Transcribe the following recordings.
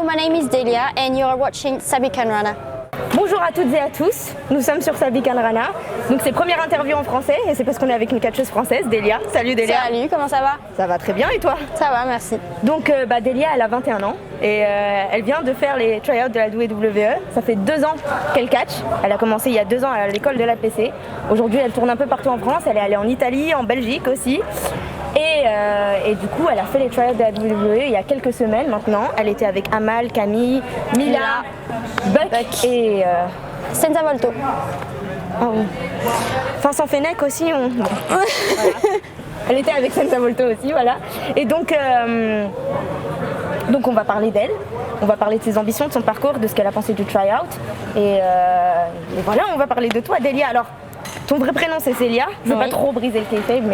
my name is Delia and you are watching Sabi Can Rana. Bonjour à toutes et à tous, nous sommes sur Sabi Can Rana. Donc c'est première interview en français et c'est parce qu'on est avec une catcheuse française, Delia. Salut Delia. Salut, comment ça va? Ça va très bien et toi? Ça va, merci. Donc Delia elle a 21 ans et elle vient de faire les tryouts de la WWE. Ça fait 2 ans qu'elle catch. Elle a commencé il y a 2 ans à l'école de l'APC. Aujourd'hui elle tourne un peu partout en France, elle est allée en Italie, en Belgique aussi. Et du coup, elle a fait les tryouts de la WWE il y a quelques semaines maintenant. Elle était avec Amal, Camille, Mila, Buck et Senza Volto. Vincent Fenech aussi. Voilà. Elle était avec Senza Volto aussi, voilà. Et donc on va parler d'elle. On va parler de ses ambitions, de son parcours, de ce qu'elle a pensé du tryout. Et voilà, on va parler de toi, Delia. Alors, ton vrai prénom c'est Célia, je veux pas trop briser le kayfabe,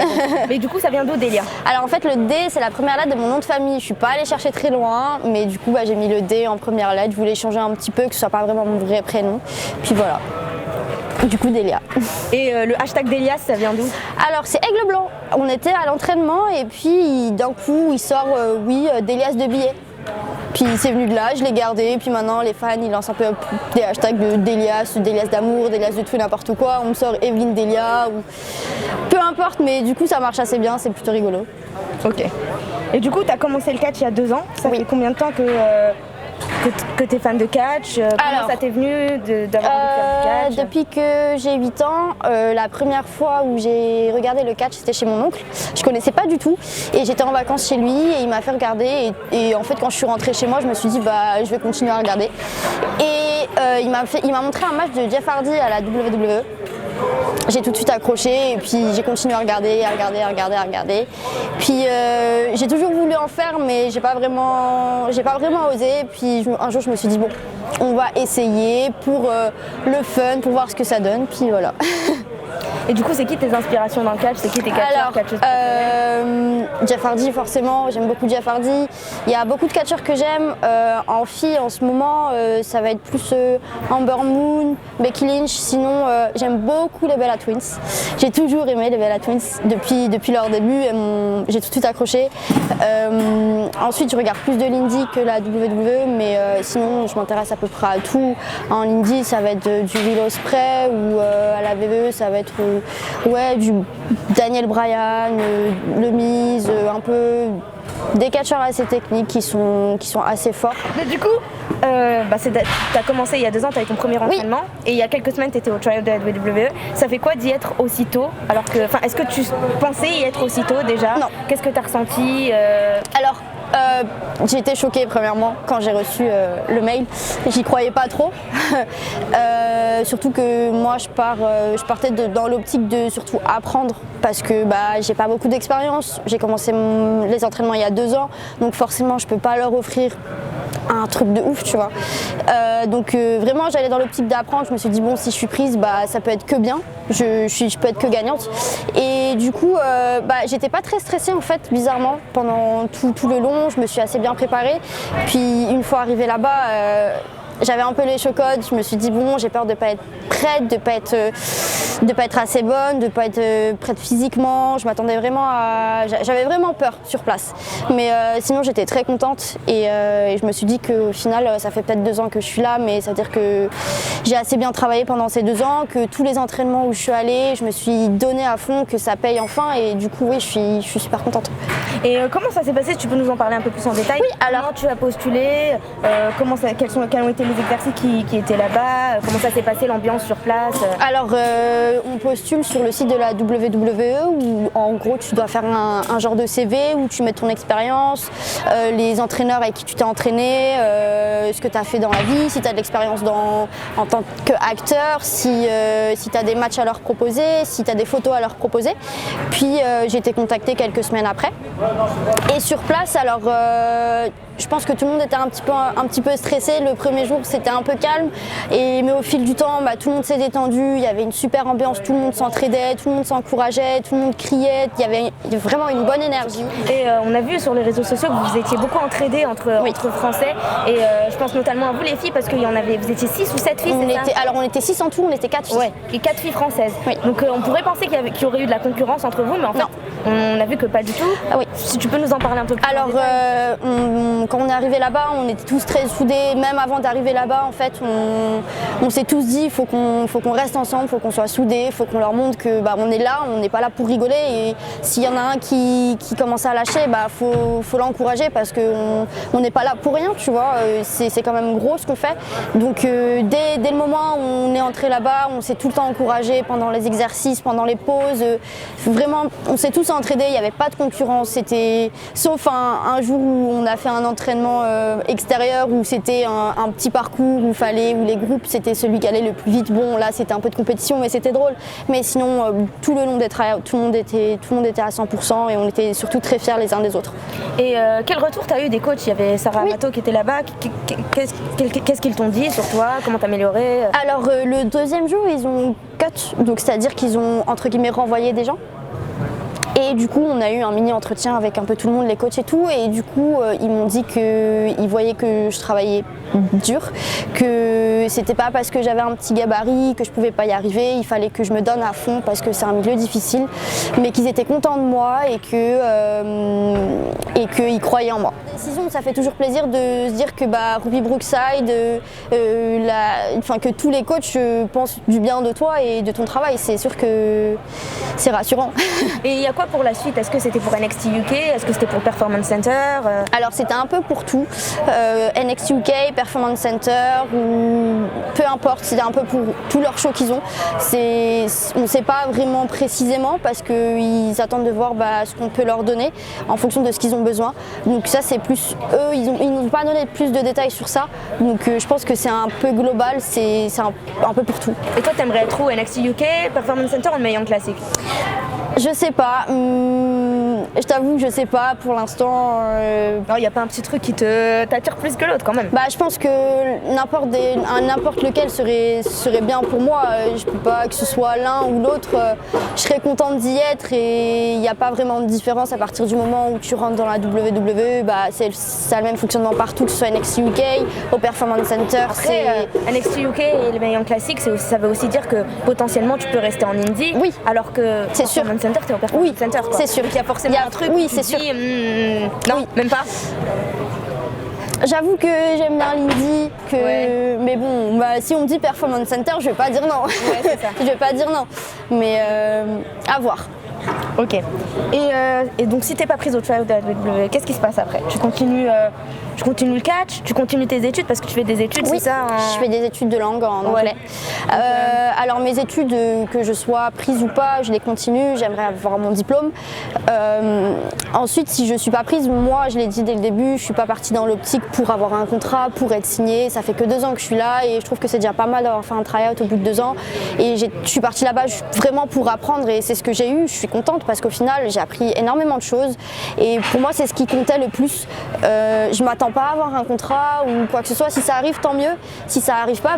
mais du coup ça vient d'où Delia? Alors en fait le D c'est la première lettre de mon nom de famille, je suis pas allée chercher très loin, mais du coup j'ai mis le D en première lettre, je voulais changer un petit peu, que ce soit pas vraiment mon vrai prénom, puis voilà. Du coup Delia. Et le hashtag Delia ça vient d'où? Alors c'est Aigle Blanc, on était à l'entraînement et puis d'un coup il sort Delias de billets. Puis c'est venu de là, je l'ai gardé, et puis maintenant les fans ils lancent un peu des hashtags de Delias, Delias d'amour, Delias de tout et n'importe quoi, on me sort Evelyne Delia ou peu importe, mais du coup ça marche assez bien, c'est plutôt rigolo. Ok. Et du coup tu as commencé le catch il y a 2 ans, ça fait combien de temps que tu es fan de catch? Comment ça t'est venu d'avoir envie de faire du catch? Depuis que j'ai 8 ans, la première fois où j'ai regardé le catch c'était chez mon oncle. Je connaissais pas du tout et j'étais en vacances chez lui et il m'a fait regarder et en fait quand je suis rentrée chez moi je me suis dit je vais continuer à regarder. Et il m'a montré un match de Jeff Hardy à la WWE. J'ai tout de suite accroché et puis j'ai continué à regarder. Puis j'ai toujours voulu en faire mais j'ai pas vraiment osé. Puis un jour je me suis dit bon, on va essayer pour le fun, pour voir ce que ça donne. Puis voilà. Et du coup, c'est qui tes inspirations dans le catch? C'est qui tes catcheuses Jeff Hardy, forcément, j'aime beaucoup Jeff Hardy. Il y a beaucoup de catcheurs que j'aime. En filles, en ce moment, ça va être plus Amber Moon, Becky Lynch. Sinon, j'aime beaucoup les Bella Twins. J'ai toujours aimé les Bella Twins depuis leur début. J'ai tout de suite accroché. Ensuite, je regarde plus de l'indie que la WWE, mais sinon, je m'intéresse à peu près à tout. En indie, ça va être du Will Ospreay ou à la WWE, ça va être du Daniel Bryan, le Miz, un peu des catcheurs assez techniques qui sont assez forts. Mais du coup, tu as commencé il y a 2 ans, tu as eu ton premier entraînement et il y a quelques semaines tu étais au trial de la WWE. Ça fait quoi d'y être aussitôt? Est-ce que tu pensais y être aussitôt déjà? Non. Qu'est-ce que tu as ressenti? Alors, j'ai été choquée premièrement quand j'ai reçu le mail, j'y croyais pas trop. Surtout que moi je partais dans l'optique de surtout apprendre parce que j'ai pas beaucoup d'expérience. J'ai commencé les entraînements il y a 2 ans, donc forcément je peux pas leur offrir un truc de ouf, tu vois. Donc vraiment j'allais dans l'optique d'apprendre. Je me suis dit bon, si je suis prise, ça peut être que bien. Je peux être que gagnante. Et du coup j'étais pas très stressée en fait, bizarrement, pendant tout le long. Je me suis assez bien préparée. Puis une fois arrivée là-bas, j'avais un peu les chocottes. Je me suis dit bon, j'ai peur de pas être prête, de pas être assez bonne, de pas être prête physiquement. J'avais vraiment peur sur place. Mais sinon j'étais très contente et je me suis dit qu'au final ça fait peut-être 2 ans que je suis là, mais ça veut dire que j'ai assez bien travaillé pendant ces 2 ans, que tous les entraînements où je suis allée, je me suis donnée à fond, que ça paye enfin et du coup oui, je suis super contente. Et comment ça s'est passé? Tu peux nous en parler un peu plus en détail? Oui, alors comment tu as postulé? Quels ont été les exercices qui étaient là-bas? Comment ça s'est passé l'ambiance sur place? Alors on postule sur le site de la WWE où en gros tu dois faire un genre de CV où tu mets ton expérience, les entraîneurs avec qui tu t'es entraîné, ce que tu as fait dans la vie, si tu as de l'expérience en tant qu'acteur, si tu as des matchs à leur proposer, si tu as des photos à leur proposer. Puis j'ai été contactée quelques semaines après. Et sur place, alors je pense que tout le monde était un petit peu stressé. Le premier jour c'était un peu calme, mais au fil du temps tout le monde s'est détendu, il y avait une super ambiance, tout le monde s'entraidait, tout le monde s'encourageait, tout le monde criait, il y avait vraiment une bonne énergie. Et on a vu sur les réseaux sociaux que vous étiez beaucoup entraidés entre Français et je pense notamment à vous les filles parce que vous étiez 6 ou 7 filles, Alors on était 6 en tout, on était 4 filles. Ouais, et 4 filles françaises. Oui. Donc on pourrait penser qu'il y aurait eu de la concurrence entre vous, mais en fait on a vu que pas du tout. Ah oui. Si tu peux nous en parler un peu plus. Alors quand on est arrivé là-bas, on était tous très soudés. Même avant d'arriver là-bas, en fait, on s'est tous dit, il faut qu'on reste ensemble, il faut qu'on soit soudés, il faut qu'on leur montre que on est là, on n'est pas là pour rigoler. Et s'il y en a un qui commence à lâcher, faut l'encourager parce qu'on n'est pas là pour rien, tu vois. C'est quand même gros ce qu'on fait. Donc dès le moment où on est entré là-bas, on s'est tout le temps encouragé pendant les exercices, pendant les pauses. Vraiment, on s'est tous entraînés, il n'y avait pas de concurrence. C'était, sauf un jour où on a fait un entraînement extérieur où c'était un petit parcours où les groupes, c'était celui qui allait le plus vite. Bon, là, c'était un peu de compétition, mais c'était drôle. Mais sinon, tout le long des tryouts, tout le monde était à 100% et on était surtout très fiers les uns des autres. Et quel retour tu as eu des coachs? Il y avait Sarah Amato qui était là-bas. Qu'est-ce qu'ils t'ont dit sur toi? Comment t'améliorer? Alors, le deuxième jour, ils ont cut, donc c'est-à-dire qu'ils ont, entre guillemets, renvoyé des gens. Et du coup, on a eu un mini entretien avec un peu tout le monde, les coachs et tout. Et du coup, ils m'ont dit qu'ils voyaient que je travaillais dur, que c'était pas parce que j'avais un petit gabarit que je pouvais pas y arriver. Il fallait que je me donne à fond parce que c'est un milieu difficile, mais qu'ils étaient contents de moi et qu'ils croyaient en moi. Décision, ça fait toujours plaisir de se dire que Ruby Brookside, que tous les coachs pensent du bien de toi et de ton travail. C'est sûr que c'est rassurant. Et il y a quoi pour la suite? Est-ce que c'était pour NXT UK? Est-ce que c'était pour Performance Center? Alors c'était un peu pour tout. NXT UK, Performance Center, ou peu importe, c'est un peu pour tous leurs shows qu'ils ont. On ne sait pas vraiment précisément parce qu'ils attendent de voir ce qu'on peut leur donner en fonction de ce qu'ils ont besoin. Donc ça c'est plus eux, ils n'ont pas donné plus de détails sur ça. Donc je pense que c'est un peu global, c'est un peu pour tout. Et toi t'aimerais être où? NXT UK, Performance Center ou le Mae Young Classic? Je sais pas, je t'avoue que je sais pas pour l'instant. Il n'y a pas un petit truc qui t'attire plus que l'autre quand même? Je pense que n'importe lequel serait bien pour moi. Je peux pas que ce soit l'un ou l'autre. Je serais contente d'y être et il n'y a pas vraiment de différence à partir du moment où tu rentres dans la WWE. C'est le même fonctionnement partout, que ce soit NXT UK, au Performance Center. Après, NXT UK et le Mae Young Classic, ça veut aussi dire que potentiellement tu peux rester en indie. Oui. Alors que c'est sûr. Center, t'es au Performance Center. C'est sûr. Il y a forcément un truc. Oui, c'est sûr. Non, oui. Même pas. J'avoue que j'aime bien l'indie, mais bon, si on me dit Performance Center, je vais pas dire non. Ouais, c'est ça. Je vais pas dire non, mais à voir. Ok. Et donc si t'es pas prise au tryout de la WWE, qu'est-ce qui se passe après? Tu continues le catch, tu continues tes études parce que tu fais des études, oui, c'est ça? Je fais des études de langue en anglais. Alors mes études, que je sois prise ou pas, je les continue, j'aimerais avoir mon diplôme. Ensuite, si je suis pas prise, moi je l'ai dit dès le début, je suis pas partie dans l'optique pour avoir un contrat, pour être signée. Ça fait que 2 ans que je suis là et je trouve que c'est déjà pas mal d'avoir fait un tryout au bout de 2 ans. Et je suis partie là-bas vraiment pour apprendre et c'est ce que j'ai eu. Je suis contente parce qu'au final j'ai appris énormément de choses et pour moi c'est ce qui comptait le plus. Je m'attends pas à avoir un contrat ou quoi que ce soit. Si ça arrive, tant mieux. Si ça arrive pas,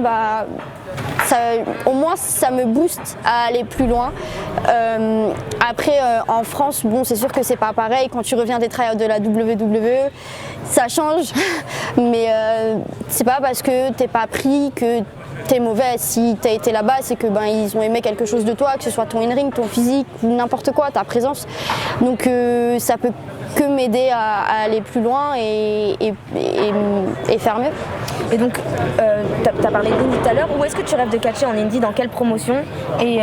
au moins ça me booste à aller plus loin. Après en France, bon, c'est sûr que c'est pas pareil. Quand tu reviens des tryouts de la WWE, ça change. Mais c'est pas parce que t'es pas pris que t'es mauvais. Si t'as été là-bas, c'est que ils ont aimé quelque chose de toi, que ce soit ton in-ring, ton physique ou n'importe quoi, ta présence. Donc ça peut que m'aider à aller plus loin et faire mieux. Et donc, tu as parlé d'indie tout à l'heure. Où est-ce que tu rêves de catcher en indie? Dans quelle promotion et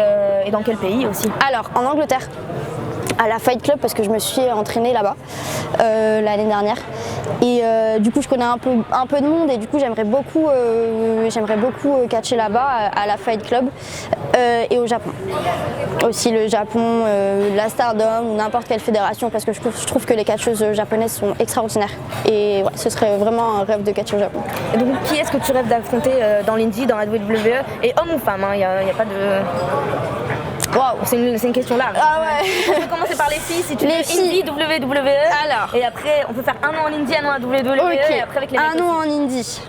dans quel pays aussi? Alors, en Angleterre, à la Fight Club, parce que je me suis entraînée là-bas l'année dernière. Et du coup, je connais un peu de monde et du coup, j'aimerais beaucoup catcher là-bas à la Fight Club et au Japon. Aussi le Japon, la Stardom ou n'importe quelle fédération parce que je trouve que les catcheuses japonaises sont extraordinaires. Et ce serait vraiment un rêve de catcher au Japon. Et donc, qui est-ce que tu rêves d'affronter dans l'indie, dans la WWE? Et homme ou femme, il n'y a pas de... Waouh, c'est une question large. Ah ouais. On peut commencer par les filles si tu veux. Filles. Indie, WWE. Alors. Et après, on peut faire un an en indie, un an à WWE. Okay. Et après avec les un an en indie.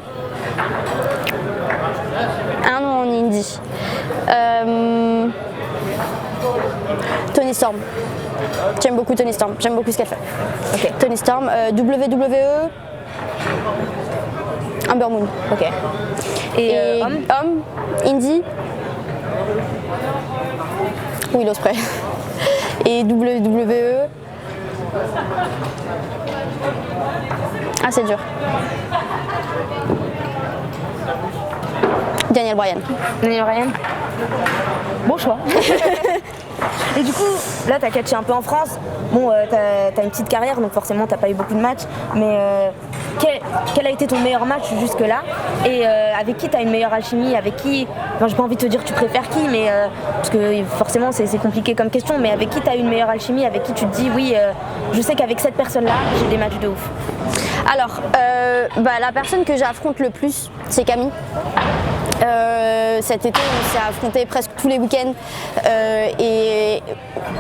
Un an en indie. Toni Storm. J'aime beaucoup Toni Storm. J'aime beaucoup ce qu'elle fait. Okay. Toni Storm. WWE. Ember Moon. Ok. Et homme. Indie. Will Ospreay. Et WWE. Ah, c'est dur. Daniel Bryan. Daniel Bryan. Bon choix. Et du coup, là, tu as catché un peu en France. Bon, tu as une petite carrière, donc forcément, tu n'as pas eu beaucoup de matchs. Mais quel a été ton meilleur match jusque-là? Et avec qui tu as une meilleure alchimie? Avec qui, enfin, j'ai pas envie de te dire que tu préfères qui, mais parce que forcément, c'est compliqué comme question. Mais avec qui tu as une meilleure alchimie? Avec qui tu te dis, oui, je sais qu'avec cette personne-là, j'ai des matchs de ouf? Alors, la personne que j'affronte le plus, c'est Camille. Cet été, on s'est affronté presque tous les week-ends et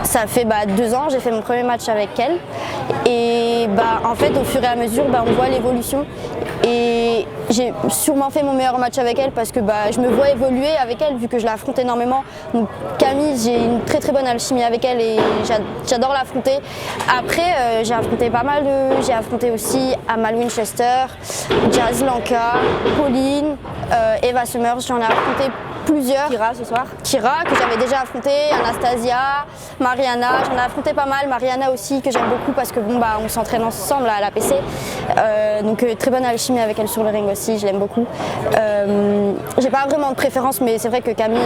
ça fait 2 ans, j'ai fait mon premier match avec elle et en fait au fur et à mesure on voit l'évolution et j'ai sûrement fait mon meilleur match avec elle parce que je me vois évoluer avec elle vu que je l'affronte énormément. Donc Camille, j'ai une très très bonne alchimie avec elle et j'adore l'affronter. Après j'ai affronté pas mal j'ai affronté aussi Amal Winchester, Jazz Lanka, Pauline, Eva Summers, j'en ai affronté plusieurs. Kira ce soir. Kira que j'avais déjà affronté, Anastasia, Mariana, j'en ai affronté pas mal, Mariana aussi que j'aime beaucoup parce que on s'entraîne ensemble à la PC. Donc très bonne alchimie avec elle sur le ring aussi, je l'aime beaucoup. J'ai pas vraiment de préférence mais c'est vrai que Camille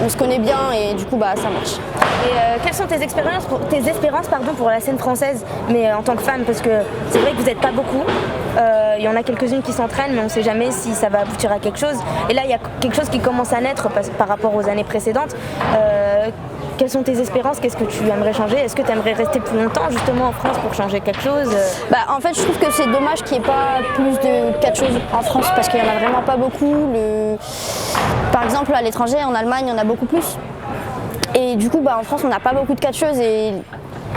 on se connaît bien et du coup ça marche. Et quelles sont tes espérances pour la scène française, mais en tant que femme, parce que c'est vrai que vous n'êtes pas beaucoup. Il y en a quelques-unes qui s'entraînent, mais on ne sait jamais si ça va aboutir à quelque chose. Et là, il y a quelque chose qui commence à naître par rapport aux années précédentes. Quelles sont tes espérances? Qu'est-ce que tu aimerais changer? Est-ce que tu aimerais rester plus longtemps justement en France pour changer quelque chose? En fait, je trouve que c'est dommage qu'il n'y ait pas plus de catcheuses en France parce qu'il n'y en a vraiment pas beaucoup. Par exemple, à l'étranger, en Allemagne, il y en a beaucoup plus. Et du coup, en France, on n'a pas beaucoup de catcheuses et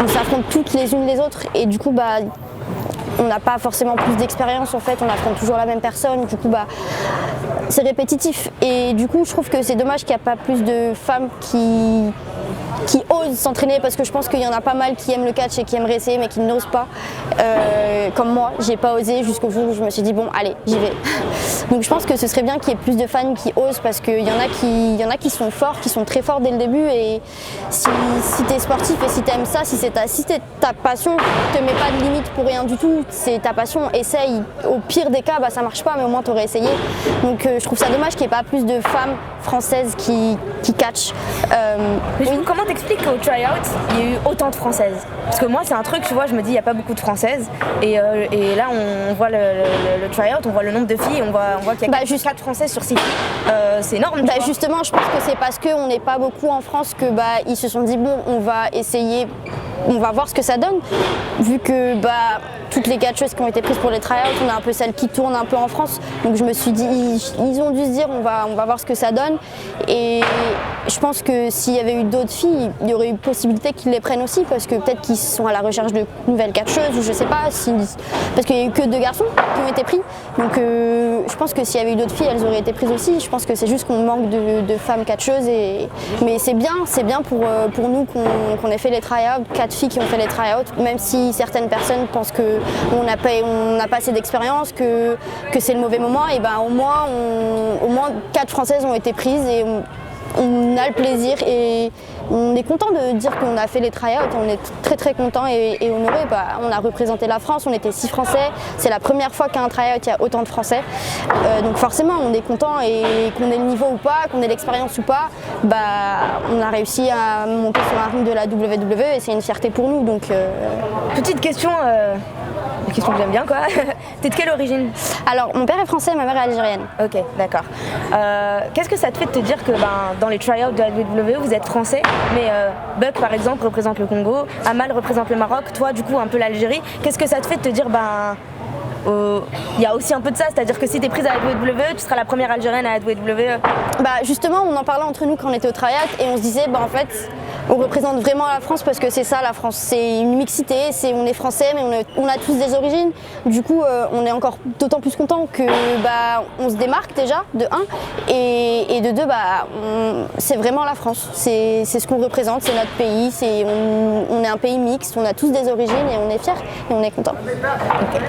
on s'affronte toutes les unes les autres. Et du coup, on n'a pas forcément plus d'expérience en fait, on affronte toujours la même personne, du coup c'est répétitif. Et du coup, je trouve que c'est dommage qu'il n'y a pas plus de femmes qui osent s'entraîner parce que je pense qu'il y en a pas mal qui aiment le catch et qui aimeraient essayer mais qui n'osent pas. Comme moi, j'ai pas osé jusqu'au jour où je me suis dit bon allez, j'y vais. Donc je pense que ce serait bien qu'il y ait plus de fans qui osent parce qu'il y en a qui sont forts, qui sont très forts dès le début et si tu es sportif et si tu aimes ça, si c'est ta passion, te mets pas de limite pour rien du tout, c'est ta passion, essaye. Au pire des cas, ça marche pas mais au moins tu aurais essayé. Donc je trouve ça dommage qu'il n'y ait pas plus de femmes françaises qui catchent. Mais comment t'expliques qu'au try-out, il y a eu autant de françaises? Parce que moi, c'est un truc, tu vois, je me dis, il n'y a pas beaucoup de françaises. Et là, on voit le try-out, on voit le nombre de filles, on voit qu'il y a juste 4 françaises sur 6 filles. C'est énorme. Justement, je pense que c'est parce qu'on n'est pas beaucoup en France que ils se sont dit, bon, on va essayer, on va voir ce que ça donne. Vu que toutes les catcheuses qui ont été prises pour les try-outs, on a un peu celles qui tournent un peu en France. Donc je me suis dit, ils ont dû se dire, on va voir ce que ça donne. Et je pense que s'il y avait eu d'autres filles, il y aurait eu possibilité qu'ils les prennent aussi parce que peut-être qu'ils sont à la recherche de nouvelles catcheuses ou je sais pas, parce qu'il n'y a eu que 2 garçons qui ont été pris. Donc je pense que s'il y avait eu d'autres filles, elles auraient été prises aussi. Je pense que c'est juste qu'on manque de femmes catcheuses. Mais c'est bien pour nous qu'on ait fait les try-outs, 4 filles qui ont fait les try-outs, même si certaines personnes pensent qu'on n'a pas assez d'expérience, que c'est le mauvais moment, et au moins 4 Françaises ont été prises et on a le plaisir et on est content de dire qu'on a fait les try-outs, on est très très content et honoré. On a représenté la France, on était 6 Français, c'est la première fois qu'à un try-out il y a autant de Français. Donc forcément on est content et qu'on ait le niveau ou pas, qu'on ait l'expérience ou pas, on a réussi à monter sur un ring de la WWE et c'est une fierté pour nous. Donc, Petite question, une question que j'aime bien quoi. T'es de quelle origine? Alors mon père est français et ma mère est algérienne. Ok, d'accord. Qu'est-ce que ça te fait de te dire que dans les try-outs de la WWE vous êtes français, mais Buck par exemple représente le Congo, Amal représente le Maroc, toi du coup un peu l'Algérie. Qu'est-ce que ça te fait de te dire il y a aussi un peu de ça, c'est-à-dire que si tu es prise à la WWE, tu seras la première Algérienne à la WWE? Justement, on en parlait entre nous quand on était au try-out et on se disait, en fait, on représente vraiment la France parce que c'est ça la France, c'est une mixité, on est français mais on a tous des origines. Du coup, on est encore d'autant plus content que on se démarque déjà de 1 et de 2, c'est vraiment la France, c'est ce qu'on représente, c'est notre pays, on est un pays mixte, on a tous des origines et on est fiers et on est content. Okay.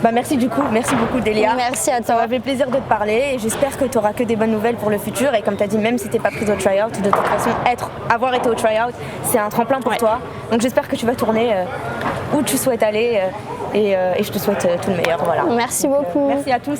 Merci beaucoup Delia. Merci à toi. Ça m'a fait plaisir de te parler et j'espère que tu auras que des bonnes nouvelles pour le futur et comme tu as dit, même si tu n'es pas prise au try-out, de toute façon avoir été au try-out, c'est un tremplin pour toi. Donc j'espère que tu vas tourner où tu souhaites aller et je te souhaite tout le meilleur. Voilà. Merci beaucoup. Merci à tous.